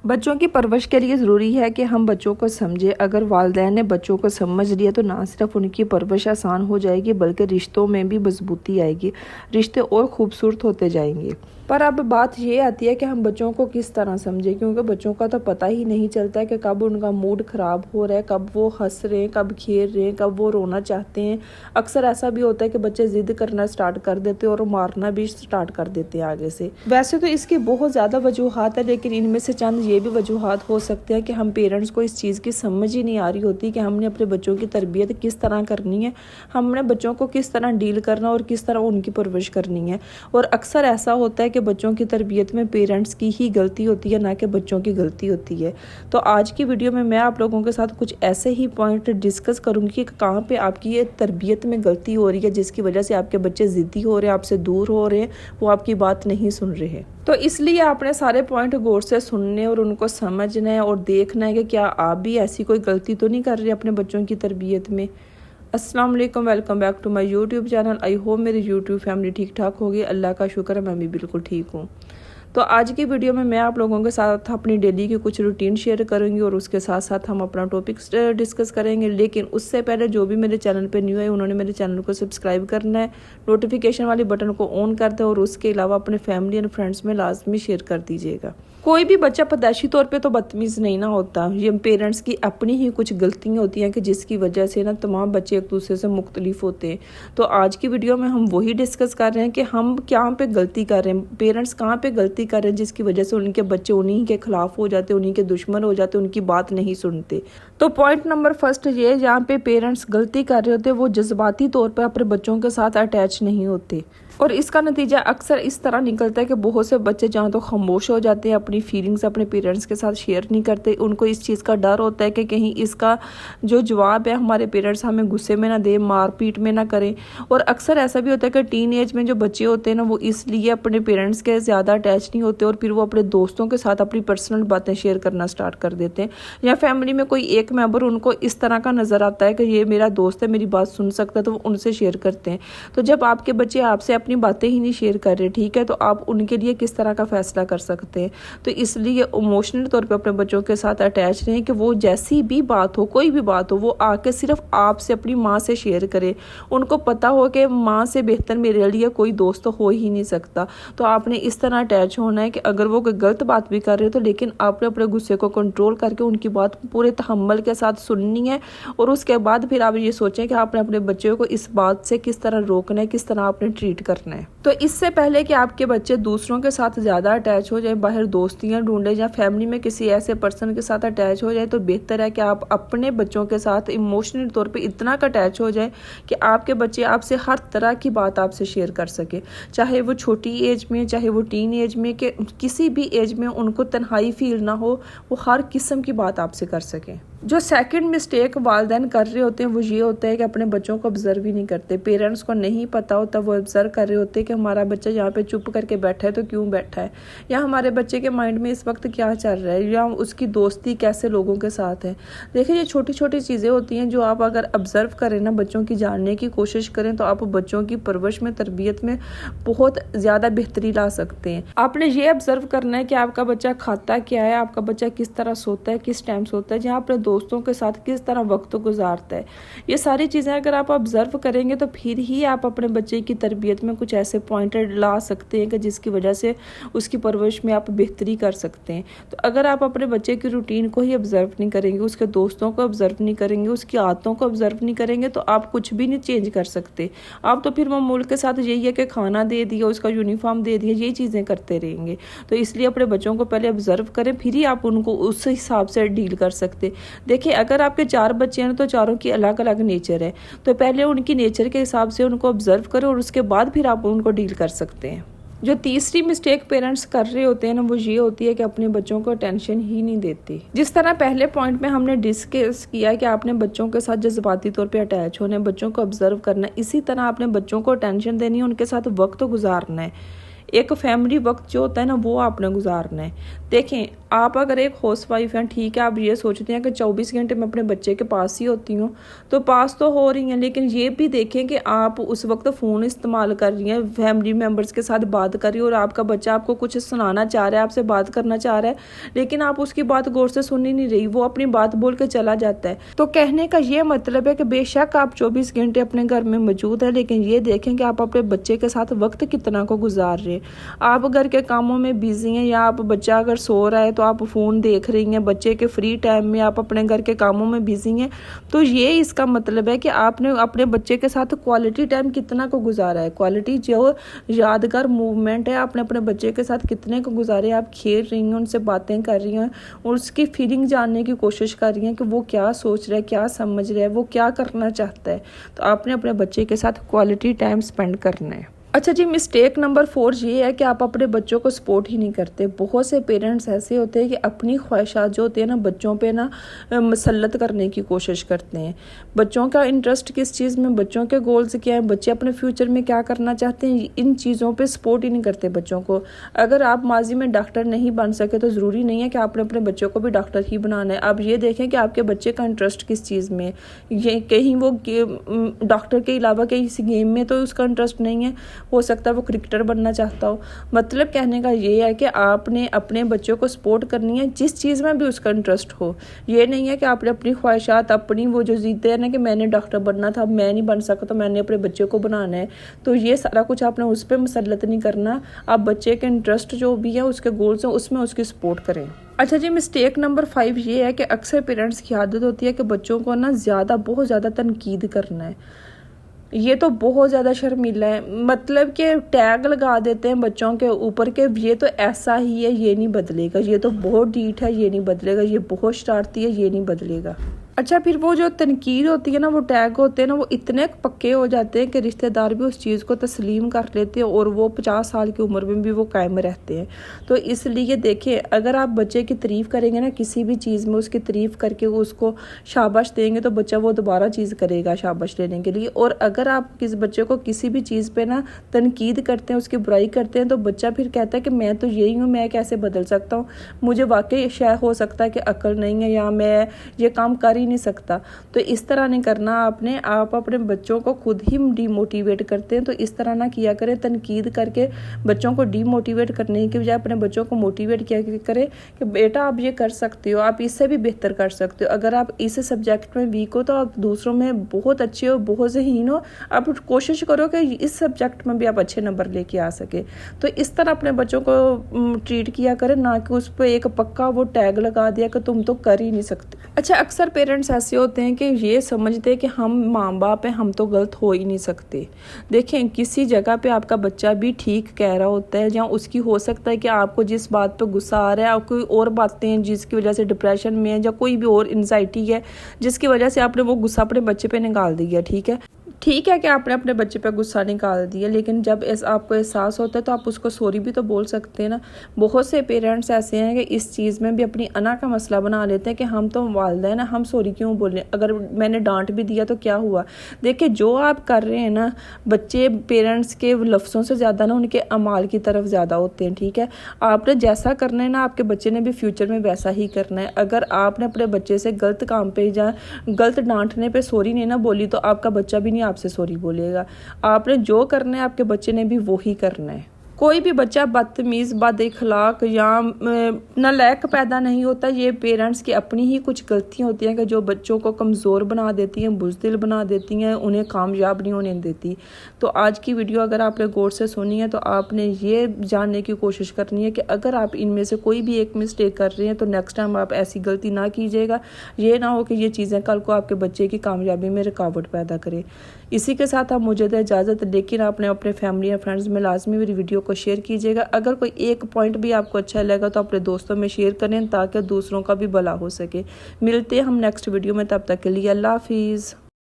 बच्चों की परवरिश के लिए ज़रूरी है कि हम बच्चों को समझें। अगर वालिदैन ने बच्चों को समझ लिया तो ना सिर्फ उनकी परवरिश आसान हो जाएगी बल्कि रिश्तों में भी मजबूती आएगी, रिश्ते और ख़ूबसूरत होते जाएंगे। पर अब बात ये आती है कि हम बच्चों को किस तरह समझें, क्योंकि बच्चों का तो पता ही नहीं चलता है कि कब उनका मूड ख़राब हो रहा है, कब वो हंस रहे हैं, कब खेल रहे हैं, कब वो रोना चाहते हैं। अक्सर ऐसा भी होता है कि बच्चे ज़िद करना स्टार्ट कर देते हैं और मारना भी स्टार्ट कर देते हैं आगे से। वैसे तो इसकी बहुत ज़्यादा वजूहात है, लेकिन इनमें से चंद ये भी वजूहात हो सकते हैं कि हम पेरेंट्स को इस चीज़ की समझ ही नहीं आ रही होती कि हमने अपने बच्चों की तरबियत किस तरह करनी है, हमने बच्चों को किस तरह डील करना और किस तरह उनकी परवरिश करनी है। और अक्सर ऐसा होता है कि बच्चों की तरबियत में पेरेंट्स की ही गलती होती है, ना कि बच्चों की गलती होती है। तो आज की वीडियो में मैं आप लोगों के साथ कुछ ऐसे ही पॉइंट डिस्कस करूंगी कि कहाँ पे आपकी ये तरबियत में गलती हो रही है, जिसकी वजह से आपके बच्चे ज़िद्दी हो रहे हैं, आपसे दूर हो रहे हैं, वो आपकी बात नहीं सुन रहे हैं। तो इसलिए आपने सारे पॉइंट गौर से सुनने और उनको समझना है और देखना है कि क्या आप भी ऐसी कोई गलती तो नहीं कर रहे अपने बच्चों की तरबियत में। अस्सलाम वालेकुम, welcome back to my YouTube channel. I hope मेरी यूट्यूब फैमिली ठीक ठाक होगी। अल्लाह का शुक्र है, मैं भी बिल्कुल ठीक हूँ। तो आज की वीडियो में मैं आप लोगों के साथ अपनी डेली की कुछ रूटीन शेयर करूंगी और उसके साथ साथ हम अपना टॉपिक डिस्कस करेंगे। लेकिन उससे पहले जो भी मेरे चैनल पे न्यू है उन्होंने मेरे चैनल को सब्सक्राइब करना है, नोटिफिकेशन वाली बटन को ऑन कर दें और उसके अलावा अपने फैमिली एंड फ्रेंड्स में लाजमी शेयर कर दीजिएगा। कोई भी बच्चा पैदाइशी तौर पे तो बदतमीज़ नहीं ना होता, ये पेरेंट्स की अपनी ही कुछ गलतियाँ होती हैं कि जिसकी वजह से ना तमाम बच्चे एक दूसरे से मुख्तलिफ होते हैं। तो आज की वीडियो में हम वही डिस्कस कर रहे हैं कि हम कहाँ पे गलती कर रहे हैं, पेरेंट्स कहाँ पे गलती कर रहे हैं जिसकी वजह से उनके बच्चे उन्हीं के खिलाफ हो जाते, उन्हीं के दुश्मन हो जाते, उनकी बात नहीं सुनते। तो पॉइंट नंबर फर्स्ट ये, जहाँ पे पेरेंट्स गलती कर रहे होते वो जज्बाती तौर पर अपने बच्चों के साथ अटैच नहीं होते और इसका नतीजा अक्सर इस तरह निकलता है कि बहुत से बच्चे जहाँ तो खामोश हो जाते हैं, अपनी फीलिंग्स अपने पेरेंट्स के साथ शेयर नहीं करते। उनको इस चीज़ का डर होता है कि कहीं इसका जो जवाब है हमारे पेरेंट्स हमें गुस्से में ना दे, मारपीट में ना करें। और अक्सर ऐसा भी होता है कि टीन एज में जो बच्चे होते हैं ना, वो इसलिए अपने पेरेंट्स के ज़्यादा अटैच नहीं होते और फिर वो अपने दोस्तों के साथ अपनी पर्सनल बातें शेयर करना स्टार्ट कर देते हैं। या फैमिली में कोई एक मेंबर उनको इस तरह का नज़र आता है कि ये मेरा दोस्त है, मेरी बात सुन सकता है, तो वो उनसे शेयर करते हैं। तो जब आपके बच्चे आपसे अपनी बातें ही नहीं शेयर कर रहे, ठीक है, तो आप उनके लिए किस तरह का फैसला कर सकते हैं। तो इसलिए इमोशनल तौर पे अपने बच्चों के साथ अटैच रहें कि वो जैसी भी बात हो, कोई भी बात हो, वो आके सिर्फ आपसे अपनी माँ से शेयर करे। उनको पता हो कि माँ से बेहतर मेरे लिए कोई दोस्त हो ही नहीं सकता। तो आपने इस तरह अटैच होना है कि अगर वो कोई गलत बात भी कर रहे हो तो लेकिन आपने अपने गुस्से को कंट्रोल करके उनकी बात पूरे तहम्मुल के साथ सुननी है। और उसके बाद फिर आप ये सोचें कि आपने अपने बच्चों को इस बात से किस तरह रोकना है, किस तरह आपने ट्रीट करना है। तो इससे पहले कि आपके बच्चे दूसरों के साथ ज़्यादा अटैच हो जाए, बाहर दोस्तियां ढूंढे या फैमिली में किसी ऐसे पर्सन के साथ अटैच हो जाए, तो बेहतर है कि आप अपने बच्चों के साथ इमोशनल तौर पे इतना का अटैच हो जाए कि आपके बच्चे आपसे हर तरह की बात आपसे शेयर कर सके। चाहे वो छोटी एज में, चाहे वो टीन एज में, कि किसी भी एज में उनको तन्हाई फील ना हो, वो हर किस्म की बात आपसे कर सकें। जो सेकंड मिस्टेक वालिदैन कर रहे होते हैं वो ये होता है कि अपने बच्चों को ऑब्जर्व ही नहीं करते। पेरेंट्स को नहीं पता होता, वो ऑब्जर्व कर रहे होते हैं कि हमारा बच्चा यहाँ पे चुप करके बैठा है तो क्यों बैठा है, या हमारे बच्चे के माइंड में इस वक्त क्या चल रहा है, या उसकी दोस्ती कैसे लोगों के साथ है। देखिए, ये छोटी छोटी चीज़ें होती हैं जो आप अगर ऑब्जर्व करें ना, बच्चों की जानने की कोशिश करें, तो आप बच्चों की परवरिश में, तरबियत में बहुत ज़्यादा बेहतरी ला सकते हैं। आपने ये ऑब्जर्व करना है कि आपका बच्चा खाता क्या है, आपका बच्चा किस तरह सोता है, किस टाइम सोता है, जहाँ अपने दोस्तों के साथ किस तरह वक्त गुजारता है। ये सारी चीज़ें अगर आप ऑब्जर्व करेंगे तो फिर ही आप अपने बच्चे की तरबियत में कुछ ऐसे पॉइंट ला सकते हैं कि जिसकी वजह से उसकी परवरिश में आप बेहतरी कर सकते हैं। तो अगर आप अपने बच्चे की रूटीन को ही ऑब्जर्व नहीं करेंगे, उसके दोस्तों को ऑब्जर्व नहीं करेंगे, उसकी आदतों को ऑब्जर्व नहीं करेंगे, तो आप कुछ भी नहीं चेंज कर सकते। आप तो फिर मामूल के साथ यही है कि खाना दे दिया, उसका यूनिफॉर्म दे दिया, यही चीज़ें करते रहेंगे। तो इसलिए अपने बच्चों को पहले ऑब्जर्व करें, फिर ही आप उनको उस हिसाब से डील कर सकते। देखिए, अगर आपके 4 बच्चे हैं तो चारों की अलग अलग नेचर है, तो पहले उनकी नेचर के हिसाब से उनको ऑब्जर्व करो और उसके बाद फिर आप उनको डील कर सकते हैं। जो तीसरी मिस्टेक पेरेंट्स कर रहे होते हैं ना, वो ये होती है कि अपने बच्चों को टेंशन ही नहीं देते। जिस तरह पहले पॉइंट में हमने डिस्कस किया कि आपने बच्चों के साथ जज्बाती तौर पे अटैच होना है, बच्चों को ऑब्जर्व करना है, इसी तरह आपने बच्चों को टेंशन देनी है, उनके साथ वक्त गुजारना है। एक फैमिली वक्त जो होता है ना वो आपने गुजारना है। देखें, आप अगर एक हाउसवाइफ हैं, ठीक है, आप ये सोचते हैं कि 24 घंटे मैं अपने बच्चे के पास ही होती हूँ, तो पास तो हो रही हैं, लेकिन ये भी देखें कि आप उस वक्त फ़ोन इस्तेमाल कर रही हैं, फैमिली मेम्बर्स के साथ बात कर रही है और आपका बच्चा आपको कुछ सुनाना चाह रहा है, आपसे बात करना चाह रहा है, लेकिन आप उसकी बात गौर से सुन ही नहीं रही, वो अपनी बात बोल के चला जाता है। तो कहने का ये मतलब है कि बेशक आप 24 घंटे अपने घर में मौजूद है, लेकिन ये देखें कि आप अपने बच्चे के साथ वक्त कितना को गुजार रहे हैं। आप घर के कामों में बिजी हैं, या आप बच्चा अगर सो रहा है तो आप फ़ोन देख रही हैं, बच्चे के फ्री टाइम में आप अपने घर के कामों में बिजी हैं, तो ये इसका मतलब है कि आपने अपने बच्चे के साथ क्वालिटी टाइम कितना को गुजारा है। क्वालिटी जो यादगार मूवमेंट है, आपने अपने बच्चे के साथ कितने को गुजारे। आप खेल रही हैं, उनसे बातें कर रही हैं और उसकी फीलिंग जानने की कोशिश कर रही हैं कि वो क्या सोच रहा है, क्या समझ रहा है, वो क्या करना चाहता है। तो आपने अपने बच्चे के साथ क्वालिटी टाइम स्पेंड करना है। अच्छा जी, मिस्टेक नंबर 4 ये है कि आप अपने बच्चों को सपोर्ट ही नहीं करते। बहुत से पेरेंट्स ऐसे होते हैं कि अपनी ख्वाहिशात जो होती है ना बच्चों पे ना मसलत करने की कोशिश करते हैं। बच्चों का इंटरेस्ट किस चीज़ में, बच्चों के गोल्स क्या हैं, बच्चे अपने फ्यूचर में क्या करना चाहते हैं, इन चीज़ों पे सपोर्ट ही नहीं करते बच्चों को। अगर आप माजी में डॉक्टर नहीं बन सके तो ज़रूरी नहीं है कि आपने अपने बच्चों को भी डॉक्टर ही बनाना है। आप ये देखें कि आपके बच्चे का इंटरेस्ट किस चीज़ में, ये कहीं वो डॉक्टर के अलावा किसी गेम में तो उसका इंटरेस्ट नहीं है, हो सकता है वो क्रिकेटर बनना चाहता हो। मतलब कहने का ये है कि आपने अपने बच्चों को सपोर्ट करनी है जिस चीज़ में भी उसका इंटरेस्ट हो। ये नहीं है कि आपने अपनी ख्वाहिशात, अपनी वो जो जीते हैं ना कि मैंने डॉक्टर बनना था, मैं नहीं बन सका तो मैंने अपने बच्चे को बनाना है, तो ये सारा कुछ आपने उस पर मसलत नहीं करना। आप बच्चे के इंटरेस्ट जो भी है, उसके गोल्स हैं, उसमें उसकी सपोर्ट करें। अच्छा जी, मिस्टेक नंबर 5 ये है कि अक्सर पेरेंट्स की आदत होती है कि बच्चों को ना बहुत ज़्यादा तनकीद करना है। ये तो बहुत ज़्यादा शर्मीला है। मतलब कि टैग लगा देते हैं बच्चों के ऊपर के ये तो ऐसा ही है, ये नहीं बदलेगा, ये तो बहुत ढीठ है, ये नहीं बदलेगा, ये बहुत शरारती है, ये नहीं बदलेगा। अच्छा, फिर वो जो तनकीद होती है ना, वो टैग होते हैं ना, वो इतने पक्के हो जाते हैं कि रिश्तेदार भी उस चीज़ को तस्लीम कर लेते हैं और वो 50 साल की उम्र में भी वो कायम रहते हैं। तो इसलिए देखिए, अगर आप बच्चे की तारीफ़ करेंगे ना किसी भी चीज़ में, उसकी तारीफ़ करके उसको शाबाश देंगे तो बच्चा वो दोबारा चीज़ करेगा शाबाश लेने के लिए। और अगर आप किसी बच्चे को किसी भी चीज़ पे ना तनकीद करते हैं, उसकी बुराई करते हैं, तो बच्चा फिर कहता है कि मैं तो यही हूँ, मैं कैसे बदल सकता हूँ, मुझे वाकई शायद हो सकता है कि अक्ल नहीं है या मैं ये काम कर ही नहीं सकता। तो इस तरह नहीं करना आपने। आप अपने बच्चों को खुद ही डीमोटिवेट करते हैं, तो इस तरह ना किया करें। तनकीद करके बच्चों को डीमोटिवेट करने की बजाय अपने बच्चों को मोटिवेट किया करें कि बेटा आप ये कर सकते हो, आप इससे भी बेहतर कर सकते हो। अगर आप इस सब्जेक्ट में वीक हो तो आप दूसरों में बहुत अच्छे हो, बहुत ज़हीन हो, आप कोशिश करो कि इस सब्जेक्ट में भी आप अच्छे नंबर लेके आ सके। तो इस तरह अपने बच्चों को ट्रीट किया करें, ना कि उस पर एक पक्का वो टैग लगा दिया कि तुम तो कर ही नहीं सकते। अच्छा, अक्सर पेरेंट्स ऐसे होते हैं कि ये समझते हैं कि हम माँ बाप हैं, हम तो गलत हो ही नहीं सकते। देखें, किसी जगह पे आपका बच्चा भी ठीक कह रहा होता है, या उसकी हो सकता है कि आपको जिस बात पे गुस्सा आ रहा है, कोई और बातें हैं जिसकी वजह से डिप्रेशन में है, या कोई भी और एंजाइटी है जिसकी वजह से आपने वो गुस्सा अपने बच्चे पे निकाल दिया। ठीक है कि आपने अपने बच्चे पे गुस्सा निकाल दिया, लेकिन जब आपको एहसास होता है तो आप उसको सॉरी भी तो बोल सकते हैं ना। बहुत से पेरेंट्स ऐसे हैं कि इस चीज़ में भी अपनी अना का मसला बना लेते हैं कि हम तो वालिदैन हैं, हम सॉरी क्यों बोलें, अगर मैंने डांट भी दिया तो क्या हुआ। देखिए, जो आप कर रहे हैं ना, बच्चे पेरेंट्स के लफ्ज़ों से ज़्यादा ना उनके अमाल की तरफ ज़्यादा होते हैं। ठीक है, आपने जैसा करना है ना, आपके बच्चे ने भी फ्यूचर में वैसा ही करना है। अगर आपने अपने बच्चे से गलत काम पे या गलत डांटने पे सॉरी नहीं ना बोली, तो आपका बच्चा भी नहीं आपसे सॉरी बोलेगा। आपने जो करना है आपके बच्चे ने भी वो ही करना है। कोई भी बच्चा बदतमीज़, बद-इखलाक या नालायक पैदा नहीं होता। ये पेरेंट्स की अपनी ही कुछ गलतियाँ होती हैं कि जो बच्चों को कमज़ोर बना देती हैं, बुज़दिल बना देती हैं, उन्हें कामयाब नहीं होने देती। तो आज की वीडियो अगर आपने गौर से सुनी है तो आपने ये जानने की कोशिश करनी है कि अगर आप इनमें से कोई भी एक मिस्टेक कर रहे हैं तो नेक्स्ट टाइम आप ऐसी गलती ना कीजिएगा। ये ना हो कि ये चीज़ें कल को आपके बच्चे की कामयाबी में रुकावट पैदा करें। इसी के साथ आप मुझे दें इजाज़त, लेकिन आपने अपने फैमिली या फ्रेंड्स में लाजमी मेरी वीडियो को शेयर कीजिएगा। अगर कोई एक पॉइंट भी आपको अच्छा लगा तो अपने दोस्तों में शेयर करें ताकि दूसरों का भी भला हो सके। मिलते हैं हम नेक्स्ट वीडियो में, तब तक के लिए अल्लाह हाफिज़।